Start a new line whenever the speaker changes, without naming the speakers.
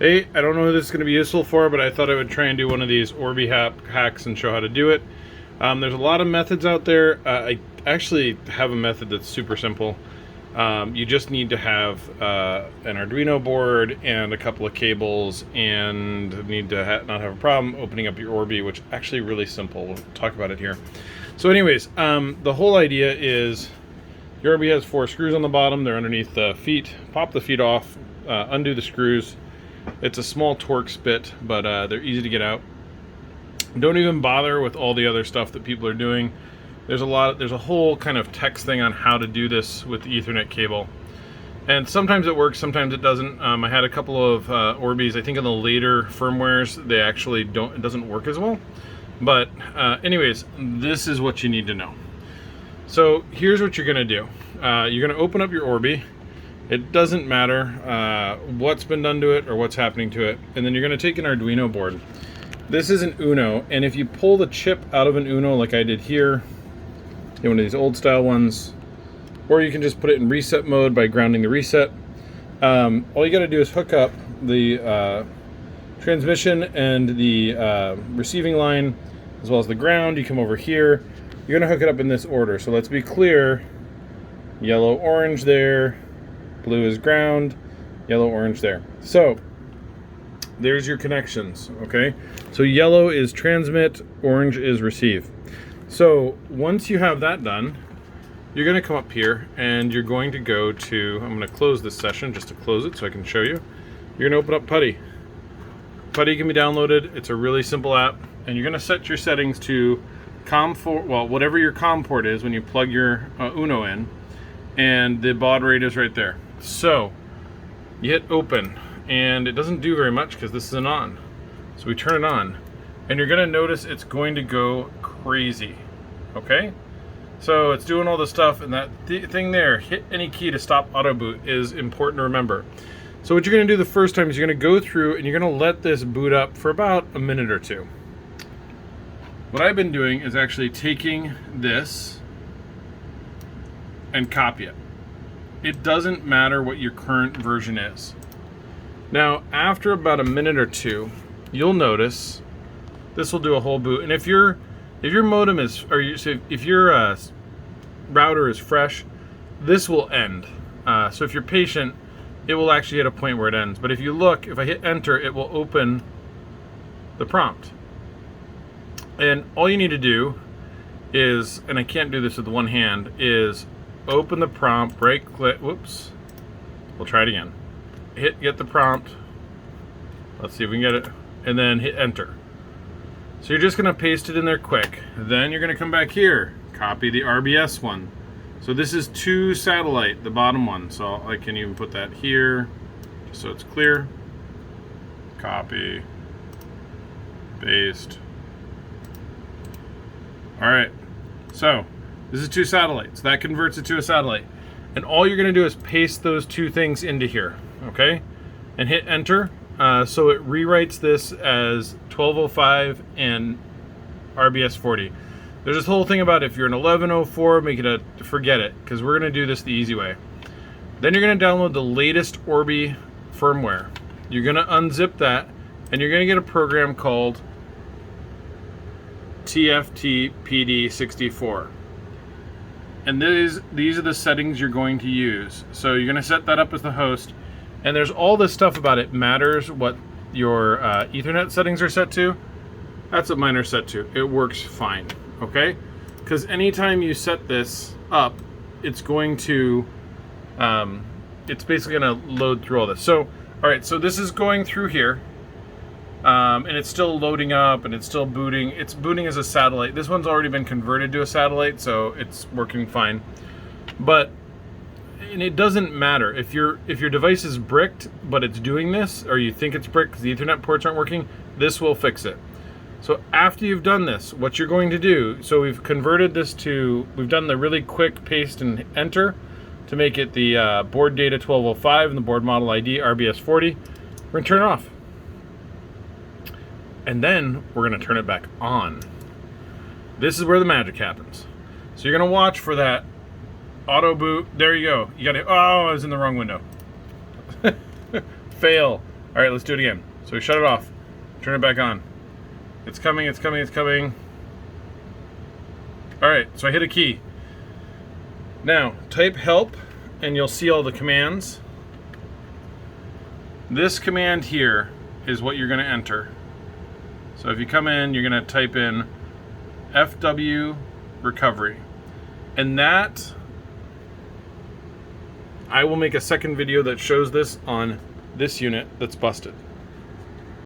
Hey, I don't know who this is going to be useful for, but I thought I would try and do one of these Orbi hacks and show how to do it. There's a lot of methods out there. I actually have a method that's super simple. You just need to have an Arduino board and a couple of cables, and need to not have a problem opening up your Orbi, which is actually really simple. We'll talk about it here. So anyways, the whole idea is your Orbi has 4 screws on the bottom. They're underneath the feet. Pop the feet off, undo the screws. It's a small Torx bit, but they're easy to get out. Don't even bother with all the other stuff that people are doing. There's a whole kind of text thing on how to do this with the Ethernet cable. And sometimes it works, sometimes it doesn't. I had a couple of Orbis, I think in the later firmwares, they actually it doesn't work as well. But anyways, this is what you need to know. So here's what you're gonna do. You're gonna open up your Orbi. It doesn't matter what's been done to it or what's happening to it. And then you're going to take an Arduino board. This is an Uno, and if you pull the chip out of an Uno like I did here, one of these old style ones, or you can just put it in reset mode by grounding the reset. All you got to do is hook up the transmission and the receiving line, as well as the ground. You come over here. You're going to hook it up in this order. So let's be clear. Yellow, orange there. Blue is ground, yellow, orange there. So there's your connections, okay? So yellow is transmit, orange is receive. So once you have that done, you're gonna come up here and you're going to go to, I'm gonna close this session just to close it so I can show you. You're gonna open up Putty. Putty can be downloaded. It's a really simple app, and you're gonna set your settings to COM4, well, whatever your COM port is when you plug your Uno in, and the baud rate is right there. So you hit open, and it doesn't do very much because this isn't on. So we turn it on, and you're gonna notice it's going to go crazy. Okay, so it's doing all the stuff, and that thing there, hit any key to stop auto boot, is important to remember. So what you're gonna do the first time is you're gonna go through and you're gonna let this boot up for about a minute or two. What I've been doing is actually taking this and copy it. It doesn't matter what your current version is. Now, after about a minute or two, you'll notice this will do a whole boot. And if your modem is, if your router is fresh, this will end. So if you're patient, it will actually hit a point where it ends. But if you look, if I hit enter, it will open the prompt. And all you need to do is, and I can't do this with one hand, is open the prompt, right click, whoops, we'll try it again. Get the prompt, let's see if we can get it, and then hit enter. So you're just gonna paste it in there quick. Then you're gonna come back here, copy the RBS one. So this is 2 satellite, the bottom one. So I can even put that here, just so it's clear. Copy, paste. All right, so this is 2 satellites. That converts it to a satellite. And all you're gonna do is paste those 2 things into here, okay? And hit enter. So it rewrites this as 1205 and rbr40. There's this whole thing about if you're an 1104, make it a, forget it, because we're gonna do this the easy way. Then you're gonna download the latest Orbi firmware. You're gonna unzip that, and you're gonna get a program called TFT-PD64. And these are the settings you're going to use. So you're going to set that up as the host, and there's all this stuff about it matters what your Ethernet settings are set to. That's what mine are set to. It works fine, okay? Because anytime you set this up, it's going to, it's basically going to load through all this. So, all right, so this is going through here. And it's still loading up, and it's still booting. It's booting as a satellite. This one's already been converted to a satellite, so it's working fine. But, and it doesn't matter if your device is bricked, but it's doing this, or you think it's bricked because the Ethernet ports aren't working. This will fix it. So after you've done this, what you're going to do, so we've converted this to, we've done the really quick paste and enter to make it the board data 1205 and the board model ID rbr40. We're gonna turn it off. And then we're going to turn it back on. This is where the magic happens. So you're going to watch for that auto boot. There you go. You got to, oh, I was in the wrong window. Fail. All right, let's do it again. So we shut it off, turn it back on. It's coming, it's coming, it's coming. All right, so I hit a key. Now, type help, and you'll see all the commands. This command here is what you're gonna enter. So if you come in, you're gonna type in FW recovery. And that, I will make a second video that shows this on this unit that's busted.